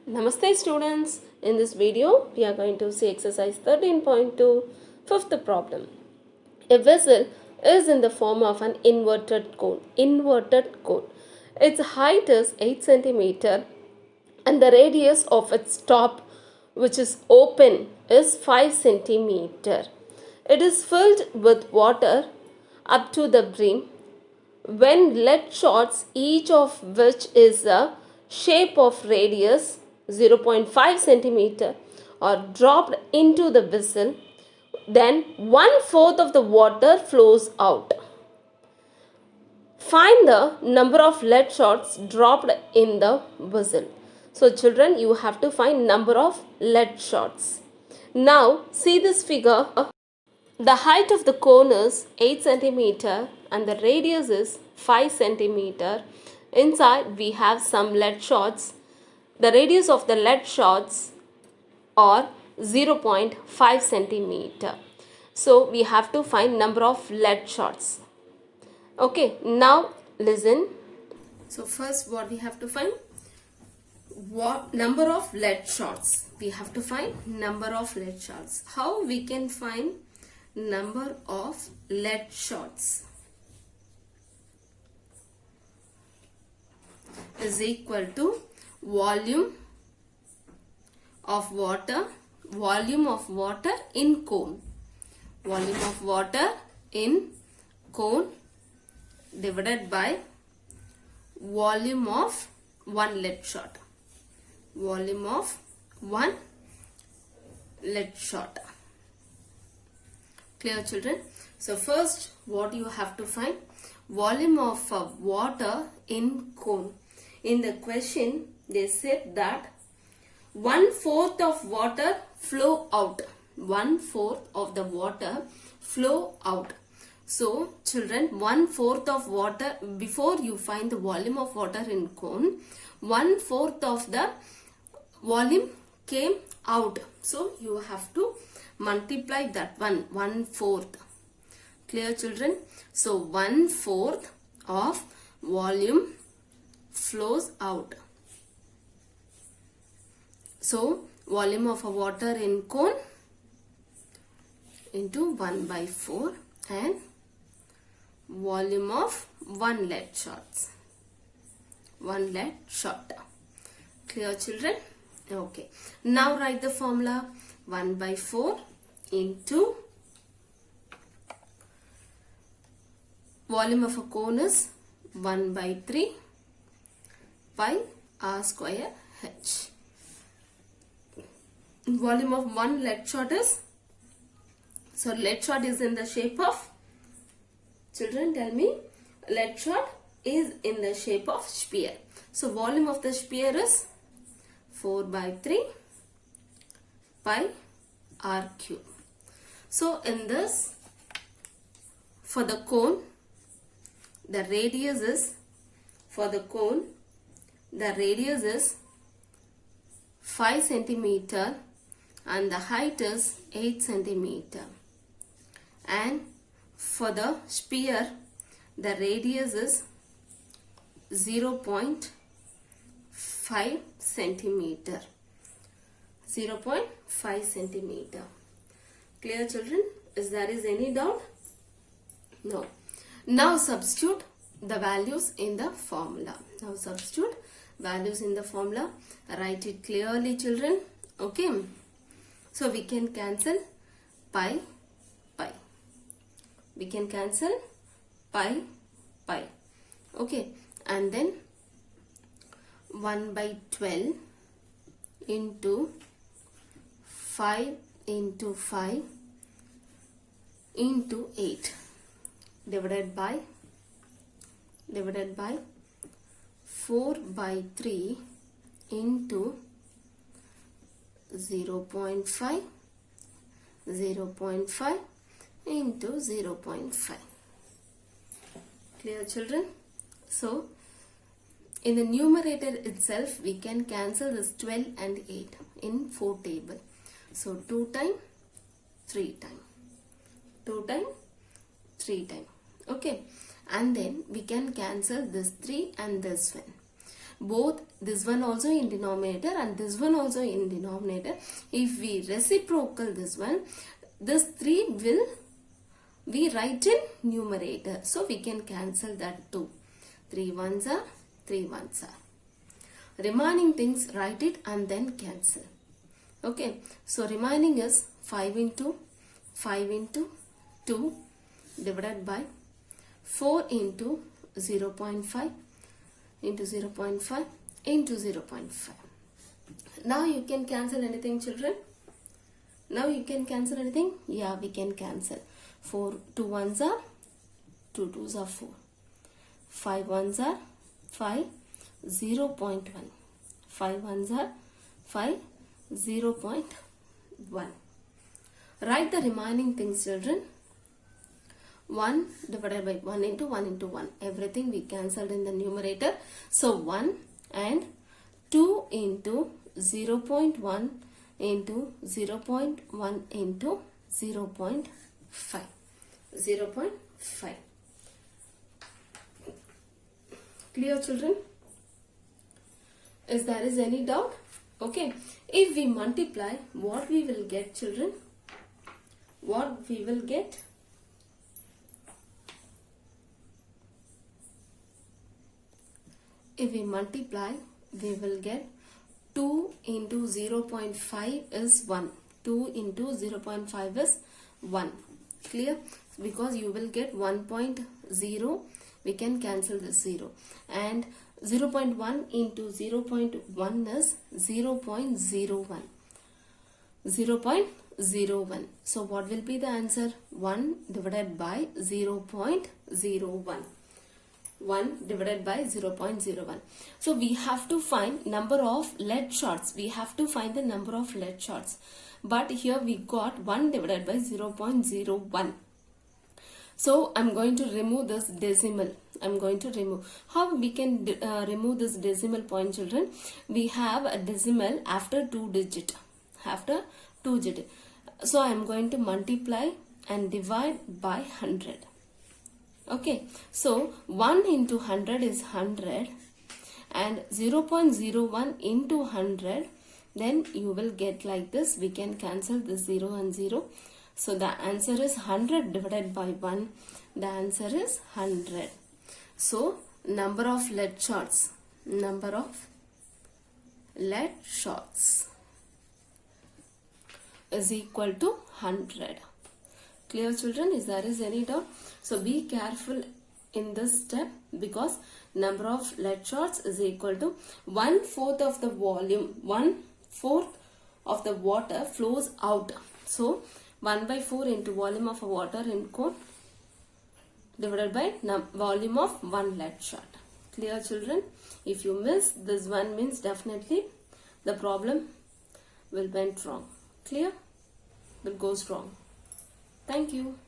Namaste students. In this video, we are going to see exercise 13.2, fifth problem. A vessel is in the form of an inverted cone. Its height is 8 centimeter and the radius of its top, which is open, is 5 centimeter. It is filled with water up to the brim. When lead shots, each of which is a shape of radius 0.5 centimeter, are dropped into the vessel, then 1/4 of the water flows out. Find the number of lead shots dropped in the vessel. So children, you have to find number of lead shots. Now see this figure. The height of the cone is 8 centimeter and the radius is 5 centimeter. Inside we have some lead shots. The radius of the lead shots are 0.5 centimeter. So we have to find number of lead shots. Okay, now listen. So first what we have to find? What number of lead shots? We have to find number of lead shots. How we can find number of lead shots? Is equal to volume of water in cone. Volume of water in cone divided by volume of one lead shot. Volume of one lead shot. Clear children? So first what you have to find? Volume of water in cone. In the question they said that 1/4 of water flow out. 1/4 of the water flow out. So children, 1/4 of water, before you find the volume of water in cone, 1/4 of the volume came out. So you have to multiply that 1/4. Clear children? So 1/4 of volume flows out. So volume of a water in cone into 1/4 and volume of one lead shots. One lead shot. Clear children? Okay. Now write the formula. 1/4 into volume of a cone is 1/3 pi r square h. Volume of one lead shot is, so lead shot is in the shape of, children tell me, lead shot is in the shape of sphere. So volume of the sphere is 4/3 pi r cube. So in this, for the cone, the radius is, for the cone, the radius is 5 centimeter and the height is 8 centimeter. And for the sphere, the radius is 0.5 centimeter. 0.5 centimeter. Clear children? Is there is any doubt? No. Now substitute the values in the formula. Now substitute values in the formula. Write it clearly children. Okay. So we can cancel pi. We can cancel pi. Okay. And then 1/12 into 5 into 5 into 8 divided by 4/3 into 0.5 into 0.5. Clear children? So in the numerator itself we can cancel this 12 and 8 in 4 table. So 2 times 3 times. 2 times 3 times. Okay. And then we can cancel this 3 and this 1. both this one also in denominator and this one also in denominator. If we reciprocal this one, this 3 will we write in numerator. So we can cancel that 2. 3 ones are 3 ones are. Remaining things write it and then cancel. Okay. So remaining is 5 into 2 divided by 4 into 0.5 into 0.5 into 0.5. Now you can cancel anything, children? Now you can cancel anything? Yeah, we can cancel. 4 2 ones are 2 twos are 4. 5 ones are 5, 0.1. 5 ones are 5, 0.1. Write the remaining things, children. 1 divided by 1 into 1 into 1. Everything we cancelled in the numerator. So 1 and 2 into 0.1 into 0.1 into 0.5. 0.5. Clear, children? Is there is any doubt? Okay. If we multiply, what we will get, children? What we will get? If we multiply, we will get 2 into 0.5 is 1. 2 into 0.5 is 1. Clear? Because you will get 1.0. We can cancel this 0. And 0.1 into 0.1 is 0.01. 0.01. So what will be the answer? 1 divided by 0.01. 1 divided by 0.01. So we have to find number of lead shots. We have to find the number of lead shots. But here we got 1 divided by 0.01. So I'm going to remove this decimal. I'm going to remove. How we can remove this decimal point, children? We have a decimal after 2 digit. After 2 digit. So I'm going to multiply and divide by 100. Okay, so 1 into 100 is 100 and 0.01 into 100, then you will get like this. We can cancel this 0 and 0. So the answer is 100 divided by 1. The answer is 100. So number of lead shots. Number of lead shots is equal to 100. Clear, children? Is there is any doubt? So be careful in this step because number of lead shots is equal to 1/4 of the volume. 1/4 of the water flows out. So 1/4 into volume of water in cone divided by volume of 1 lead shot. Clear, children? If you miss this one means definitely the problem will went wrong. Clear? Will goes wrong. Thank you.